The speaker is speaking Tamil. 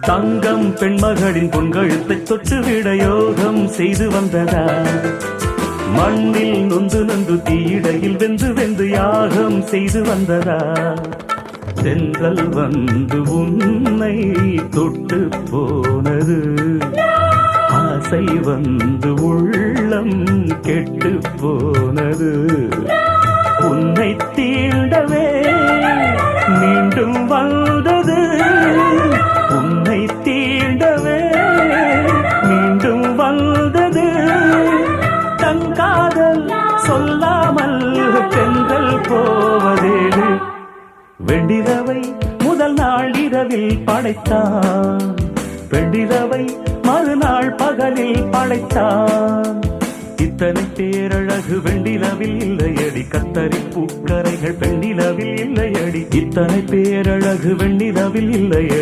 தங்கம் பெண்மகளின் பொன்கழுத்தை தொட்டுவிட யோகம் செய்து வந்ததா? மண்ணில் நொந்து நொந்து தீயிடையில் வெந்து வெந்து யாகம் செய்து வந்ததா? தென்றல் வந்து உன்னை தொட்டு போனது, ஆசை வந்து உள்ளம் கெட்டு போனது. உன்னை தீண்டவே மீண்டும் வந்தது, உன்னை தீண்டவே மீண்டும் வந்தது. தங்காதல் சொல்லாமல் தென்றல் போவதேது? வெண்டிரவை முதல் நாள் இரவில் படைத்தான், வெண்டிரவை மறுநாள் பகலில் படைத்தான். இத்தனை பேரழகு வெண்டிலவில் இல்லையடி, கத்தரி பூக்கரைகள் பெண்டிலவில் இல்லையடி. இத்தனை பேரழகு வெண்டிலவில் இல்லையடி.